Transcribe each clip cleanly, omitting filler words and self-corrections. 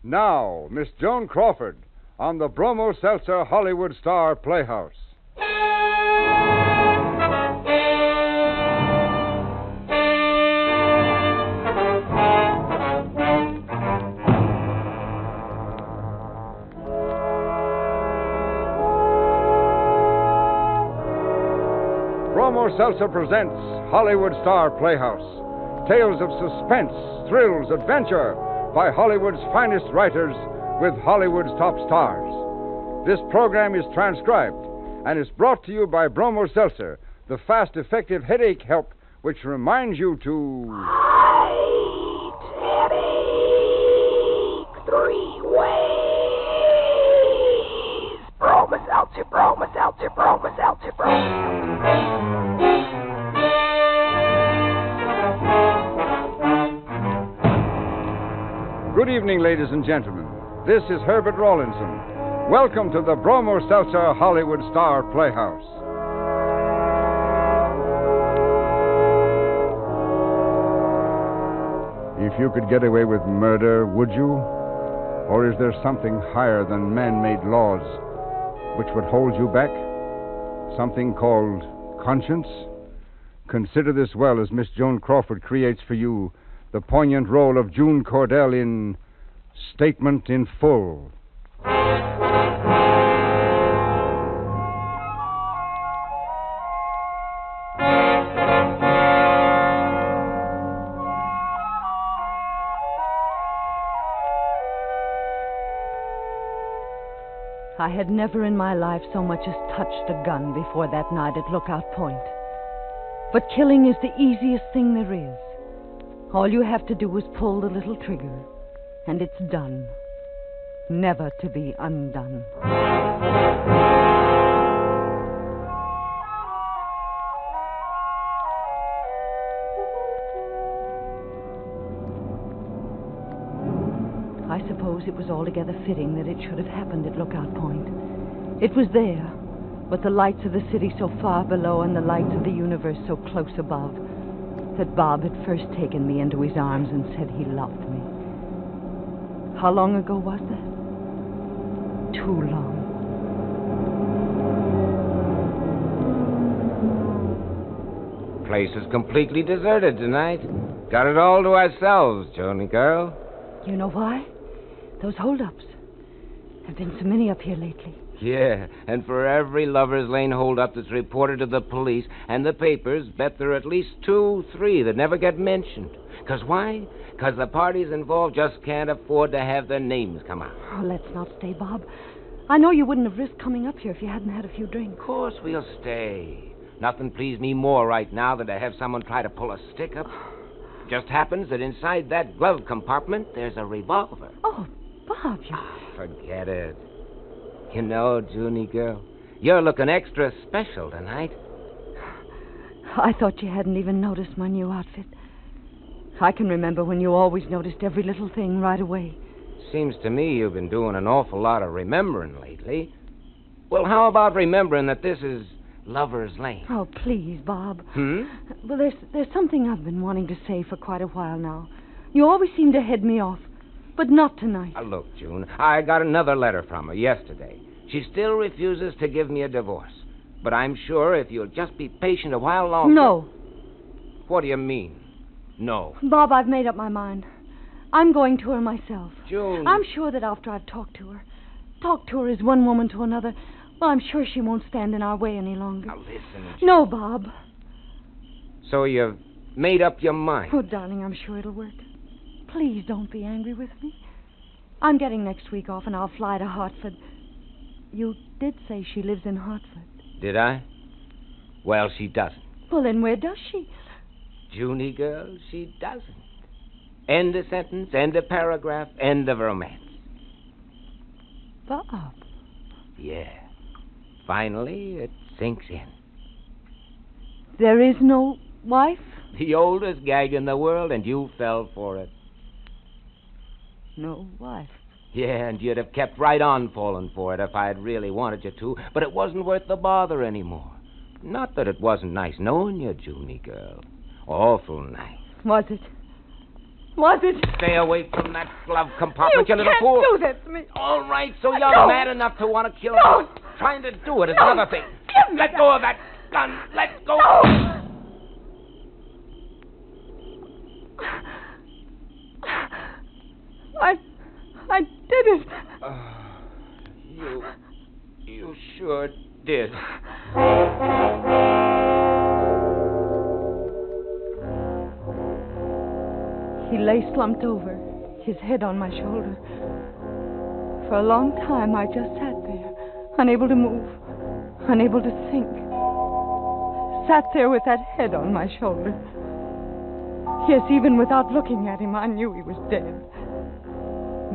Now, Miss Joan Crawford on the Bromo Seltzer Hollywood Star Playhouse. Bromo Seltzer presents Hollywood Star Playhouse. Tales of suspense, thrills, adventure by Hollywood's finest writers with Hollywood's top stars. This program is transcribed and is brought to you by Bromo Seltzer, the fast, effective headache help which reminds you to... Fight headache 3 ways. Bromo Seltzer, Bromo Seltzer, Bromo Seltzer, Bromo. Good evening, ladies and gentlemen. This is Herbert Rawlinson. Welcome to the Bromo Seltzer Hollywood Star Playhouse. If you could get away with murder, would you? Or is there something higher than man-made laws which would hold you back? Something called conscience? Consider this well as Miss Joan Crawford creates for you the poignant role of June Cordell in Statement in Full. I had never in my life so much as touched a gun before that night at Lookout Point. But killing is the easiest thing there is. All you have to do is pull the little trigger, and it's done. Never to be undone. I suppose it was altogether fitting that it should have happened at Lookout Point. It was there, with the lights of the city so far below and the lights of the universe so close above, that Bob had first taken me into his arms and said he loved me. How long ago was that? Too long. Place is completely deserted tonight. Got it all to ourselves, Joni girl. You know why? Those holdups. There've been so many up here lately. Yeah, and for every Lover's Lane holdup that's reported to the police and the papers, bet there are at least 2, 3 that never get mentioned. 'Cause why? 'Cause the parties involved just can't afford to have their names come out. Oh, let's not stay, Bob. I know you wouldn't have risked coming up here if you hadn't had a few drinks. Of course we'll stay. Nothing pleased me more right now than to have someone try to pull a stick up. Just happens that inside that glove compartment there's a revolver. Oh, Bob, you... Forget it. You know, Junie girl, you're looking extra special tonight. I thought you hadn't even noticed my new outfit. I can remember when you always noticed every little thing right away. Seems to me you've been doing an awful lot of remembering lately. Well, how about remembering that this is Lover's Lane? Oh, please, Bob. Well, there's something I've been wanting to say for quite a while now. You always seem to head me off, but not tonight. Look, June, I got another letter from her yesterday. She still refuses to give me a divorce. But I'm sure if you'll just be patient a while longer... No. What do you mean, no? Bob, I've made up my mind. I'm going to her myself. June... I'm sure that after I've talked to her as one woman to another, well, I'm sure she won't stand in our way any longer. Now, listen, June. No, Bob. So you've made up your mind? Oh, darling, I'm sure it'll work. Please don't be angry with me. I'm getting next week off, and I'll fly to Hartford. You did say she lives in Hartford. Did I? Well, she doesn't. Well, then where does she? Junie girl, she doesn't. End of sentence, end of paragraph, end of romance. Bob. Yeah. Finally, it sinks in. There is no wife? The oldest gag in the world, and you fell for it. No wife. Yeah, and you'd have kept right on falling for it if I had really wanted you to, but it wasn't worth the bother anymore. Not that it wasn't nice knowing you, Junie girl. Awful nice. Was it? Was it? Stay away from that glove compartment, you little can't fool. do that to me. All right, so you're mad enough to want to kill me. Trying to do it is another thing. Let go of that gun. Let go. No. I did it. You sure did. He lay slumped over, his head on my shoulder. For a long time, I just sat there, unable to move, unable to think. Sat there with that head on my shoulder. Yes, even without looking at him, I knew he was dead.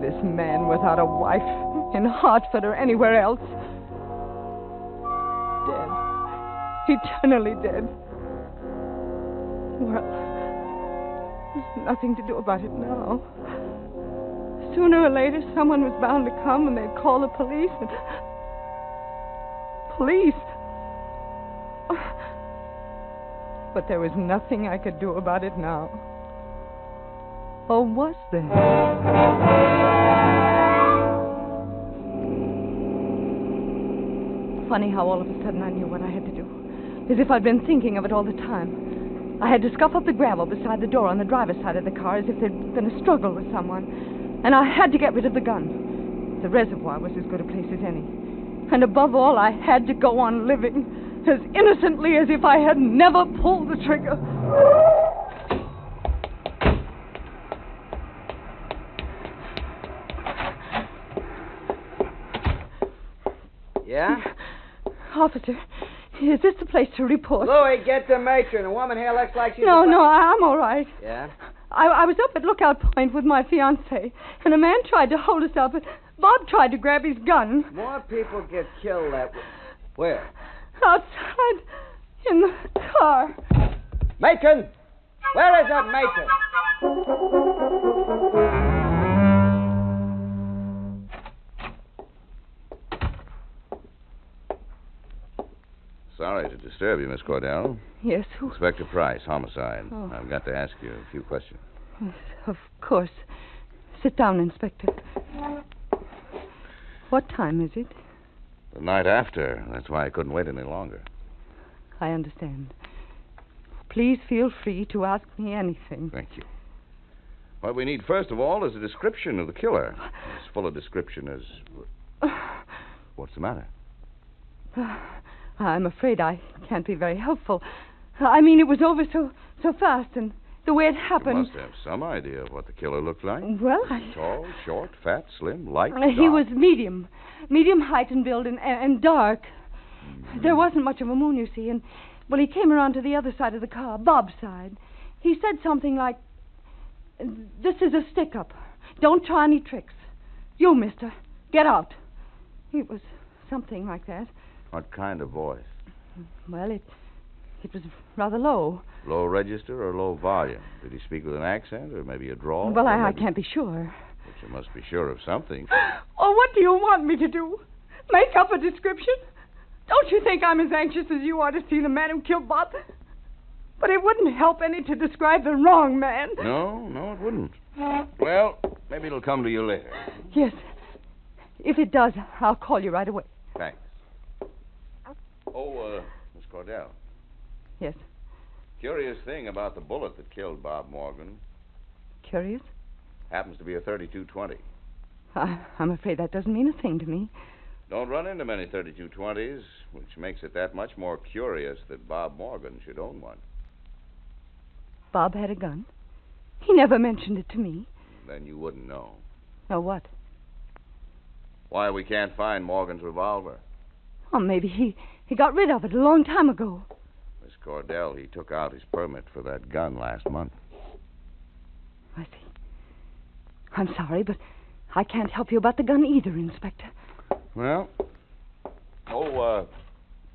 This man without a wife in Hartford or anywhere else. Dead. Eternally dead. Well, there's nothing to do about it now. Sooner or later, someone was bound to come and they'd call the police. Police? But there was nothing I could do about it now. Or was there? Funny how all of a sudden I knew what I had to do. As if I'd been thinking of it all the time. I had to scuff up the gravel beside the door on the driver's side of the car as if there'd been a struggle with someone. And I had to get rid of the gun. The reservoir was as good a place as any. And above all, I had to go on living as innocently as if I had never pulled the trigger. Yeah? Officer, is this the place to report? Louie, get the matron. A woman here looks like she's... No, I'm all right. Yeah? I was up at Lookout Point with my fiancé, and a man tried to hold us up, and Bob tried to grab his gun. More people get killed that way. Where? Outside in the car. Matron! Where is that matron? Sorry to disturb you, Miss Cordell. Yes, who? Inspector Price, homicide. Oh. I've got to ask you a few questions. Of course. Sit down, Inspector. What time is it? The night after. That's why I couldn't wait any longer. I understand. Please feel free to ask me anything. Thank you. What we need, first of all, is a description of the killer. As full a description as... What's the matter? I'm afraid I can't be very helpful. I mean, it was over so fast, and the way it happened... You must have some idea of what the killer looked like. Well, Tall, short, fat, slim, light, He dark. was medium height and build, and dark. Mm-hmm. There wasn't much of a moon, you see, and when he came around to the other side of the car, Bob's side, he said something like, "This is a stick-up. Don't try any tricks. You, mister, get out." It was something like that. What kind of voice? Well, it was rather low. Low register or low volume? Did he speak with an accent or maybe a drawl? Well, I can't be sure. But you must be sure of something. Oh, what do you want me to do? Make up a description? Don't you think I'm as anxious as you are to see the man who killed Bob? But it wouldn't help any to describe the wrong man. No, it wouldn't. Well, maybe it'll come to you later. Yes. If it does, I'll call you right away. Thanks. Oh, Miss Cordell. Yes. Curious thing about the bullet that killed Bob Morgan. Curious? Happens to be a .32-20. I'm afraid that doesn't mean a thing to me. Don't run into many .32-20s, which makes it that much more curious that Bob Morgan should own one. Bob had a gun? He never mentioned it to me. Then you wouldn't know. Know what? Why we can't find Morgan's revolver. Oh, maybe he got rid of it a long time ago. Miss Cordell, he took out his permit for that gun last month. I see. I'm sorry, but I can't help you about the gun either, Inspector. Well,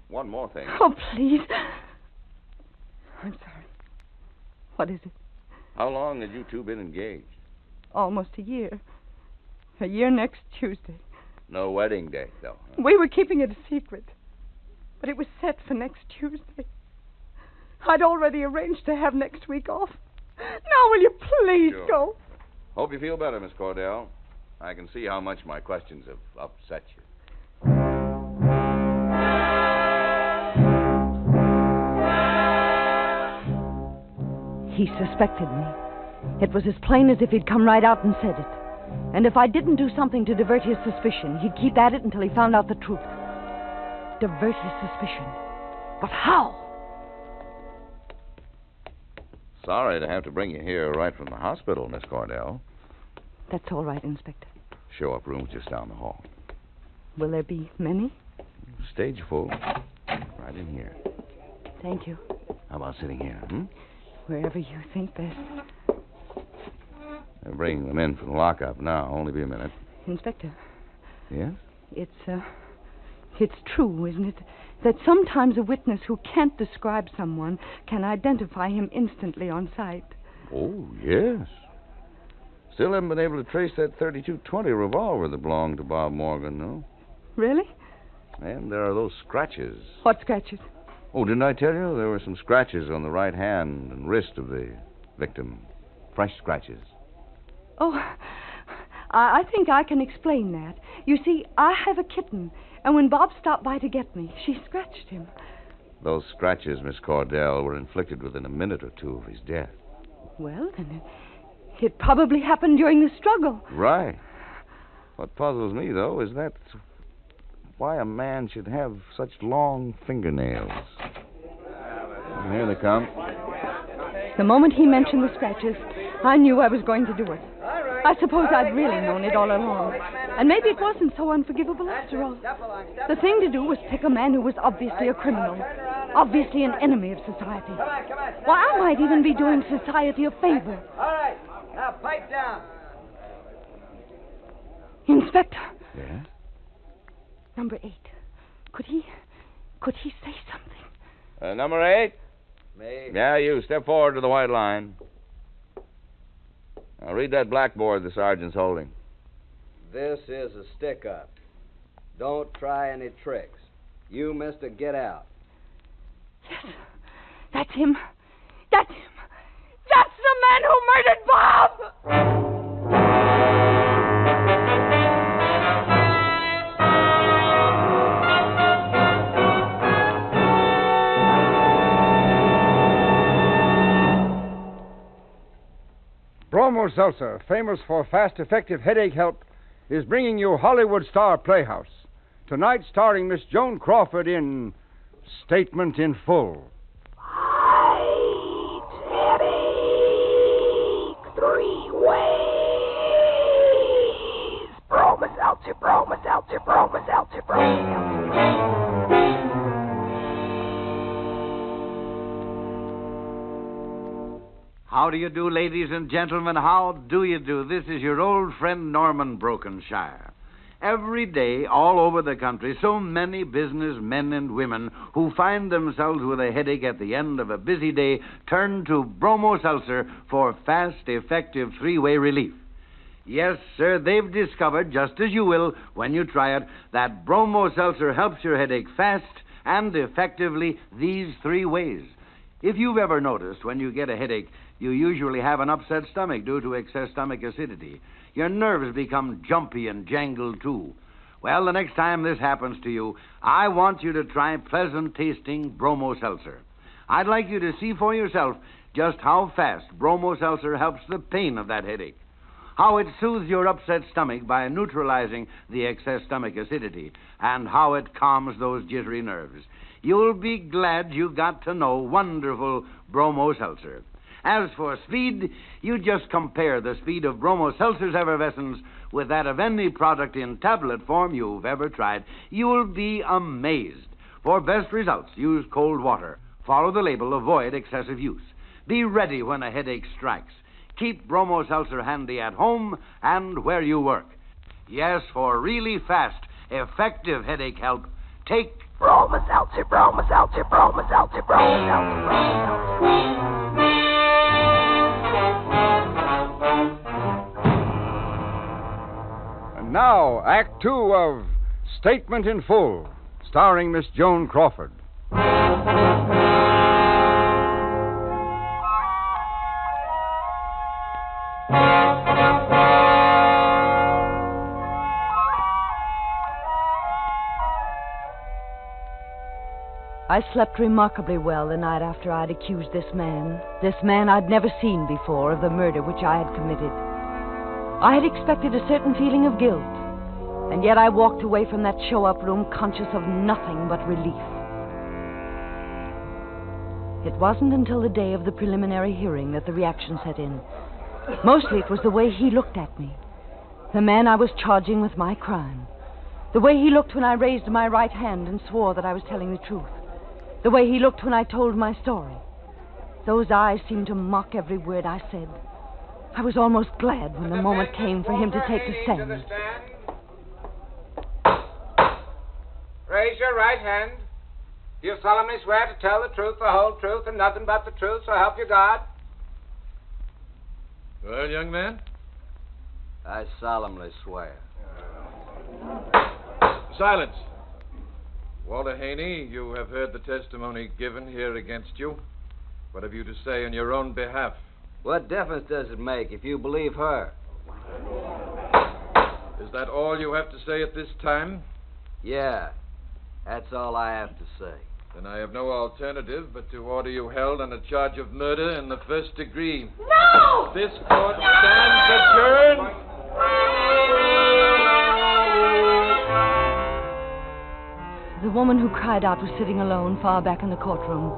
one more thing. Oh, please. I'm sorry. What is it? How long had you two been engaged? Almost a year. A year next Tuesday. No wedding date, though. Huh? We were keeping it a secret. But it was set for next Tuesday. I'd already arranged to have next week off. Now, will you please Sure. go? Hope you feel better, Miss Cordell. I can see how much my questions have upset you. He suspected me. It was as plain as if he'd come right out and said it. And if I didn't do something to divert his suspicion, he'd keep at it until he found out the truth. Divert his suspicion. But how? Sorry to have to bring you here right from the hospital, Miss Cordell. That's all right, Inspector. Show up rooms just down the hall. Will there be many? Stage full. Right in here. Thank you. How about sitting here, Wherever you think best. They're bringing them in from the lockup now. Only be a minute. Inspector, Yes? it's true, isn't it, that sometimes a witness who can't describe someone can identify him instantly on sight. Oh, yes. Still haven't been able to trace that 32-20 revolver that belonged to Bob Morgan, though. Really? And there are those scratches. What scratches? Oh, didn't I tell you? There were some scratches on the right hand and wrist of the victim. Fresh scratches. Oh, I think I can explain that. You see, I have a kitten, and when Bob stopped by to get me, she scratched him. Those scratches, Miss Cordell, were inflicted within a minute or two of his death. Well, then it probably happened during the struggle. Right. What puzzles me, though, is that why a man should have such long fingernails. Here they come. The moment he mentioned the scratches, I knew I was going to do it. I suppose I'd really known it all along. And maybe it wasn't so unforgivable after all. The thing to do was pick a man who was obviously a criminal, obviously an enemy of society. Why, I might even be doing society a favor. All right. Now, pipe down. Inspector, Yes? number 8. Could he say something? Number 8? Me. Yeah, you. Step forward to the white line. Now, read that blackboard the sergeant's holding. This is a stick-up. Don't try any tricks. You, mister, get out. Yes, that's him. That's him. That's the man who murdered Bob! Bromo Seltzer, famous for fast, effective headache help, is bringing you Hollywood Star Playhouse. Tonight, starring Miss Joan Crawford in Statement in Full. Headache 3 ways. Bromoseltzer, bromoseltzer, bromoseltzer, bromoseltzer. How do you do, ladies and gentlemen? How do you do? This is your old friend Norman Brokenshire. Every day, all over the country, so many businessmen and women who find themselves with a headache at the end of a busy day turn to Bromo Seltzer for fast, effective 3-way relief. Yes, sir, they've discovered, just as you will when you try it, that Bromo Seltzer helps your headache fast and effectively these 3 ways. If you've ever noticed when you get a headache, you usually have an upset stomach due to excess stomach acidity. Your nerves become jumpy and jangled, too. Well, the next time this happens to you, I want you to try pleasant-tasting Bromo Seltzer. I'd like you to see for yourself just how fast Bromo Seltzer helps the pain of that headache, how it soothes your upset stomach by neutralizing the excess stomach acidity, and how it calms those jittery nerves. You'll be glad you got to know wonderful Bromo Seltzer. As for speed, you just compare the speed of Bromo Seltzer's effervescence with that of any product in tablet form you've ever tried. You'll be amazed. For best results, use cold water. Follow the label, avoid excessive use. Be ready when a headache strikes. Keep Bromo Seltzer handy at home and where you work. Yes, for really fast, effective headache help, take Bromoseltzer, bromoseltzer, bromoseltzer, bromoseltzer, bromoseltzer. And now, Act 2 of Statement in Full, starring Miss Joan Crawford. I slept remarkably well the night after I'd accused this man I'd never seen before, of the murder which I had committed. I had expected a certain feeling of guilt, and yet I walked away from that show-up room conscious of nothing but relief. It wasn't until the day of the preliminary hearing that the reaction set in. Mostly it was the way he looked at me, the man I was charging with my crime. The way he looked when I raised my right hand and swore that I was telling the truth. The way he looked when I told my story. Those eyes seemed to mock every word I said. I was almost glad when the moment came for him to take the stand. Raise your right hand. Do you solemnly swear to tell the truth, the whole truth, and nothing but the truth, so help you God? Well, young man? I solemnly swear. Silence. Walter Haney, you have heard the testimony given here against you. What have you to say on your own behalf? What difference does it make if you believe her? Is that all you have to say at this time? Yeah, that's all I have to say. Then I have no alternative but to order you held on a charge of murder in the first degree. No! This court stands adjourned. The woman who cried out was sitting alone far back in the courtroom.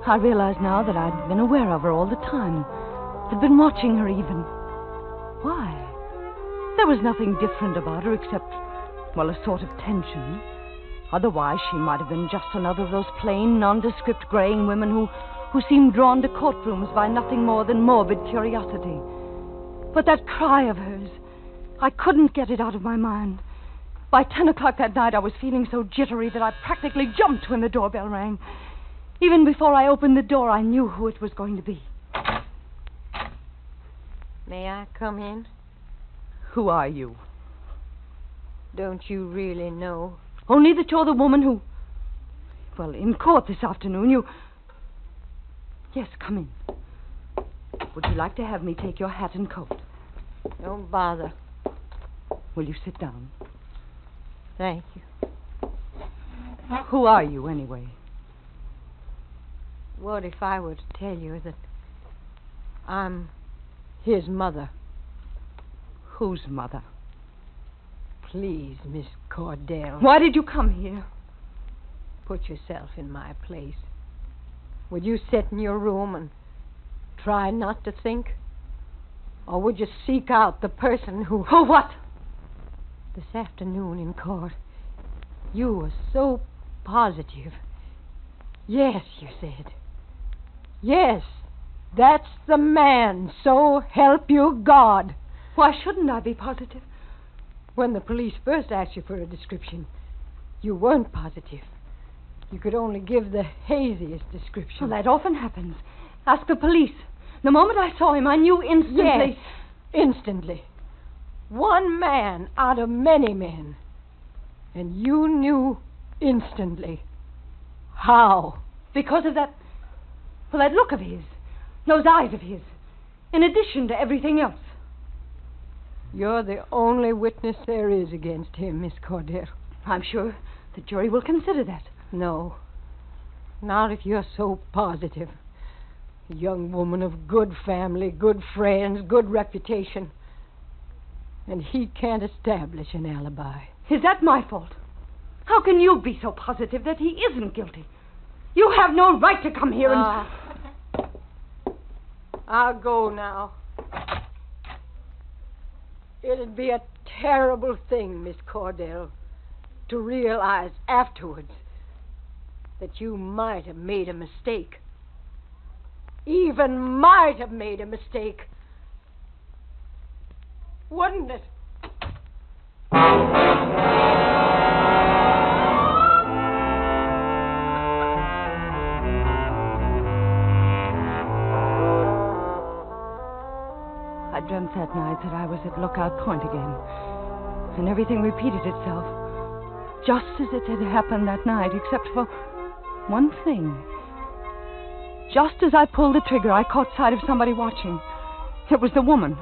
I realized now that I'd been aware of her all the time. Had been watching her even. Why? There was nothing different about her except, well, a sort of tension. Otherwise, she might have been just another of those plain, nondescript, graying women who seemed drawn to courtrooms by nothing more than morbid curiosity. But that cry of hers, I couldn't get it out of my mind. By 10 o'clock that night, I was feeling so jittery that I practically jumped when the doorbell rang. Even before I opened the door, I knew who it was going to be. May I come in? Who are you? Don't you really know? Only that you're the woman who... Well, in court this afternoon, you... Yes, come in. Would you like to have me take your hat and coat? Don't bother. Will you sit down? Thank you. Who are you, anyway? What if I were to tell you that I'm his mother? Whose mother? Please, Miss Cordell. Why did you come here? Put yourself in my place. Would you sit in your room and try not to think? Or would you seek out the person who... Who what? This afternoon in court, you were so positive. Yes, you said. Yes, that's the man, so help you God. Why shouldn't I be positive? When the police first asked you for a description, you weren't positive. You could only give the haziest description. Well, that often happens. Ask the police. The moment I saw him, I knew instantly... Yes, instantly. One man out of many men. And you knew instantly. How? Because of that... Well, that look of his. Those eyes of his. In addition to everything else. You're the only witness there is against him, Miss Cordell. I'm sure the jury will consider that. No. Not if you're so positive. A young woman of good family, good friends, good reputation. And he can't establish an alibi. Is that my fault? How can you be so positive that he isn't guilty? You have no right to come here and... I'll go now. It'd be a terrible thing, Miss Cordell, to realize afterwards that you might have made a mistake. Even might have made a mistake. Wouldn't it? I dreamt that night that I was at Lookout Point again, and everything repeated itself, just as it had happened that night, except for one thing. Just as I pulled the trigger, I caught sight of somebody watching. It was the woman,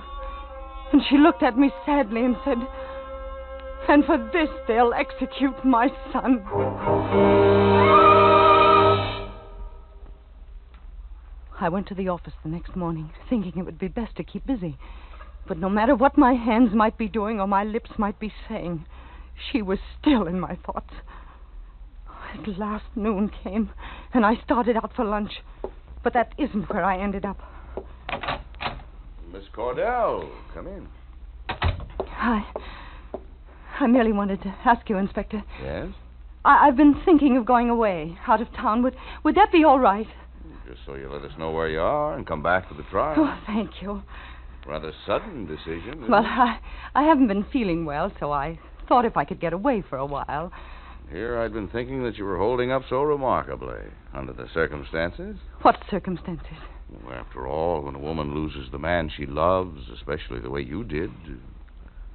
and she looked at me sadly and said, "And for this they'll execute my son." I went to the office the next morning, thinking it would be best to keep busy. But no matter what my hands might be doing or my lips might be saying, she was still in my thoughts. At last noon came, and I started out for lunch. But that isn't where I ended up. Miss Cordell, come in. I merely wanted to ask you, Inspector. Yes? I've been thinking of going away, out of town. Would that be all right? Just so you let us know where you are and come back for the trial. Oh, thank you. Rather sudden decision, isn't Well, it? I haven't been feeling well, so I thought if I could get away for a while. Here I'd been thinking that you were holding up so remarkably under the circumstances. What circumstances? Well, after all, when a woman loses the man she loves, especially the way you did,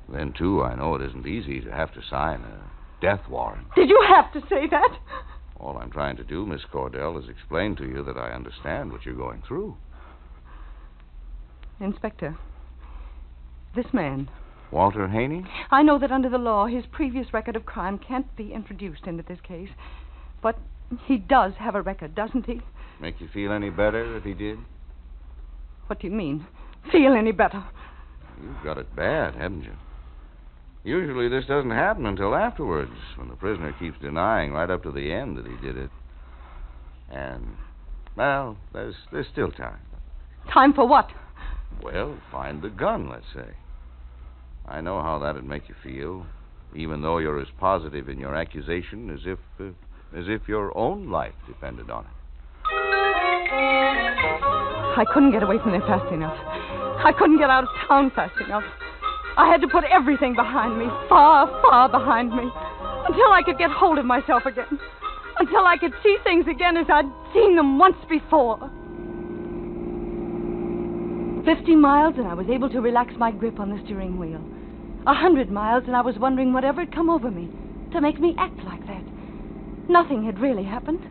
then, too, I know it isn't easy to have to sign a death warrant. Did you have to say that? All I'm trying to do, Miss Cordell, is explain to you that I understand what you're going through. Inspector, this man... Walter Haney? I know that under the law, his previous record of crime can't be introduced into this case. But he does have a record, doesn't he? Make you feel any better if he did? What do you mean? Feel any better? You've got it bad, haven't you? Usually this doesn't happen until afterwards, when the prisoner keeps denying right up to the end that he did it. And, well, there's still time. Time for what? Well, find the gun, let's say. I know how that'd make you feel, even though you're as positive in your accusation as if your own life depended on it. I couldn't get away from there fast enough. I couldn't get out of town fast enough. I had to put everything behind me, far, far behind me, until I could get hold of myself again, until I could see things again as I'd seen them once before. 50 miles, and I was able to relax my grip on the steering wheel. 100 miles, and I was wondering whatever had come over me to make me act like that. Nothing had really happened.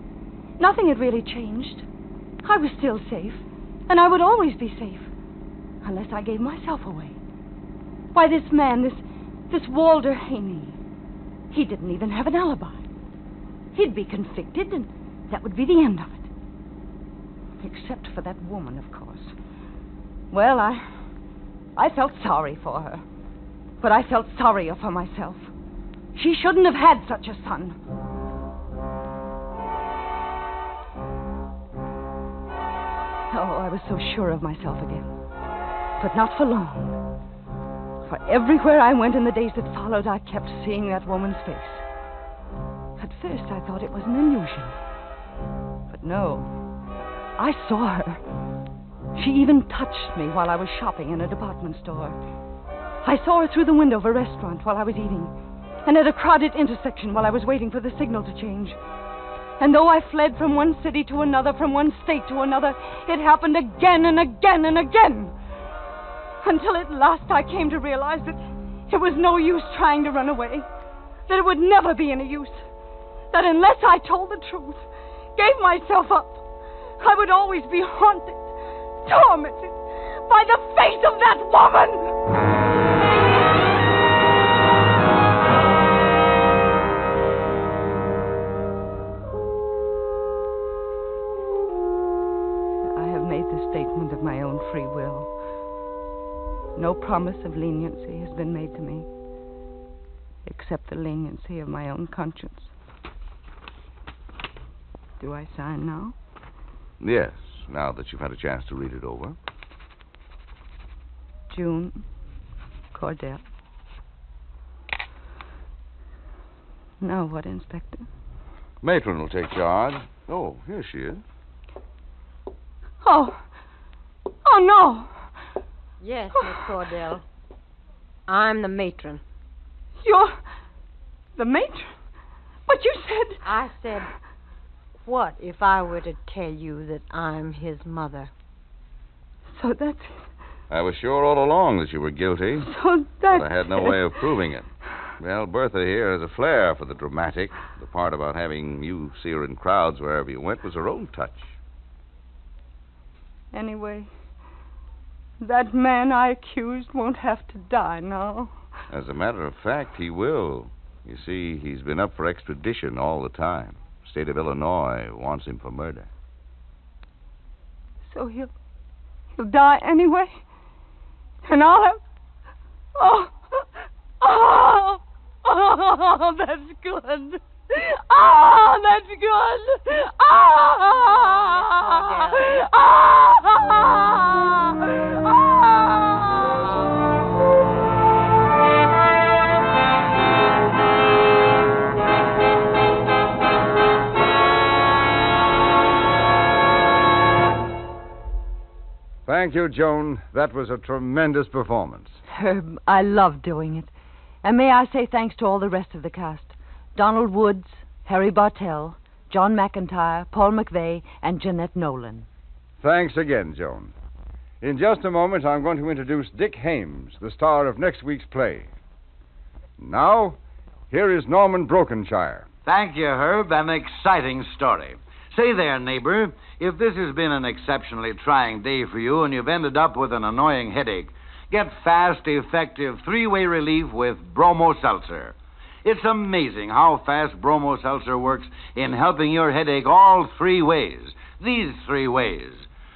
Nothing had really changed. I was still safe, and I would always be safe, unless I gave myself away. Why, this man, this Walter Haney, he didn't even have an alibi. He'd be convicted, and that would be the end of it. Except for that woman, of course. Well, I felt sorry for her. But I felt sorrier for myself. She shouldn't have had such a son. Oh, I was so sure of myself again. But not for long. For everywhere I went in the days that followed, I kept seeing that woman's face. At first, I thought it was an illusion. But no, I saw her. She even touched me while I was shopping in a department store. I saw her through the window of a restaurant while I was eating, and at a crowded intersection while I was waiting for the signal to change. And though I fled from one city to another, from one state to another, it happened again and again and again. Until at last I came to realize that it was no use trying to run away, that it would never be any use, that unless I told the truth, gave myself up, I would always be haunted, tormented by the face of that woman. I have made the statement of my own free will. No promise of leniency has been made to me, except the leniency of my own conscience. Do I sign now? Yes, now that you've had a chance to read it over. June Cordell. Now what, Inspector? Matron will take charge. Oh, here she is. Oh no! Yes, Miss Cordell. I'm the matron. You're the matron? But you said... I said, what if I were to tell you that I'm his mother? So that's... I was sure all along that you were guilty, So that's... but I had no way of proving it. Well, Bertha here has a flair for the dramatic. The part about having you see her in crowds wherever you went was her own touch. Anyway, that man I accused won't have to die now. As a matter of fact, he will. You see, he's been up for extradition all the time. The state of Illinois wants him for murder. So he'll die anyway? And I'll have... Oh, that's good. Oh, that's good. Thank you, Joan. That was a tremendous performance. Herb, I love doing it. And may I say thanks to all the rest of the cast. Donald Woods, Harry Bartell, John McIntyre, Paul McVeigh, and Jeanette Nolan. Thanks again, Joan. In just a moment, I'm going to introduce Dick Hames, the star of next week's play. Now, here is Norman Brokenshire. Thank you, Herb. An exciting story. Say there, neighbor, if this has been an exceptionally trying day for you and you've ended up with an annoying headache, get fast, effective, three-way relief with Bromo Seltzer. It's amazing how fast Bromo Seltzer works in helping your headache all three ways. These three ways.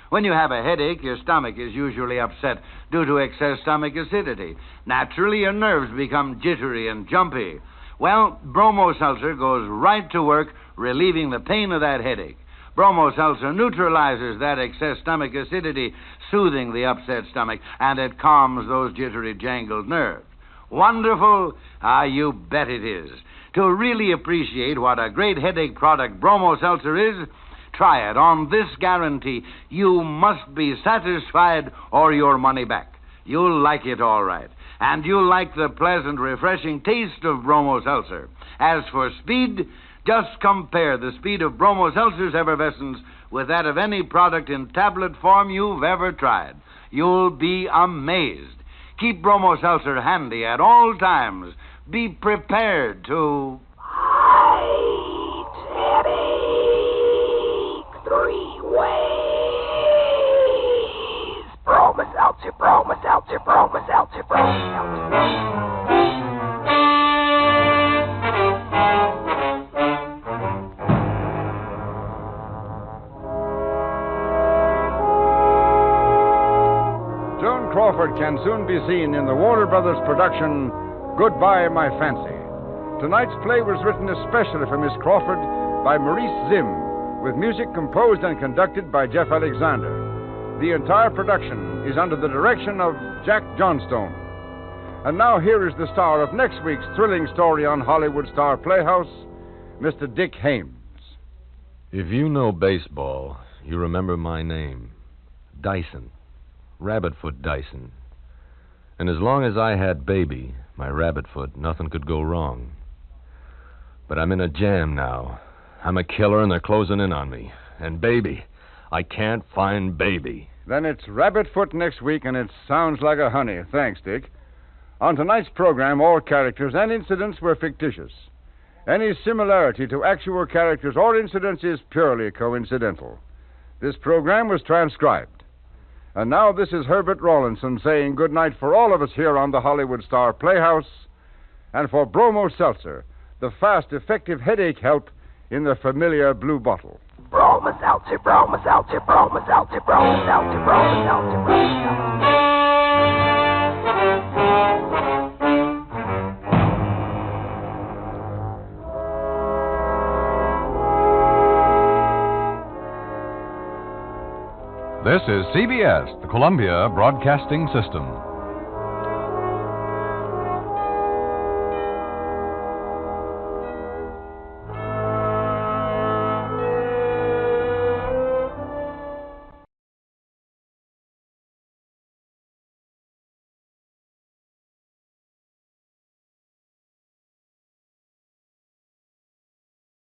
When you have a headache, your stomach is usually upset due to excess stomach acidity. Naturally, your nerves become jittery and jumpy. Well, Bromo Seltzer goes right to work relieving the pain of that headache. Bromo Seltzer neutralizes that excess stomach acidity, soothing the upset stomach, and it calms those jittery, jangled nerves. Wonderful? Ah, you bet it is. To really appreciate what a great headache product Bromo Seltzer is, try it on this guarantee. You must be satisfied or your money back. You'll like it all right. And you'll like the pleasant, refreshing taste of Bromo Seltzer. As for speed, just compare the speed of Bromo Seltzer's effervescence with that of any product in tablet form you've ever tried. You'll be amazed. Keep Bromo Seltzer handy at all times. Be prepared to... Fight headache three ways. Bromo Seltzer, Bromo Seltzer, Bromo Seltzer, Bromo Seltzer. Crawford can soon be seen in the Warner Brothers production, Goodbye, My Fancy. Tonight's play was written especially for Miss Crawford by Maurice Zim, with music composed and conducted by Jeff Alexander. The entire production is under the direction of Jack Johnstone. And now here is the star of next week's thrilling story on Hollywood Star Playhouse, Mr. Dick Hames. If you know baseball, you remember my name, Dyson. Rabbitfoot Dyson. And as long as I had Baby, my Rabbitfoot, nothing could go wrong. But I'm in a jam now. I'm a killer and they're closing in on me. And Baby, I can't find Baby. Then it's Rabbitfoot next week, and it sounds like a honey. Thanks, Dick. On tonight's program, all characters and incidents were fictitious. Any similarity to actual characters or incidents is purely coincidental. This program was transcribed. And now this is Herbert Rawlinson saying good night for all of us here on the Hollywood Star Playhouse, and for Bromo Seltzer, the fast, effective headache help in the familiar blue bottle. Bromo Seltzer, Bromo Seltzer, Bromo Seltzer, Bromo Seltzer, Bromo Seltzer, Bromo Seltzer. This is CBS, the Columbia Broadcasting System.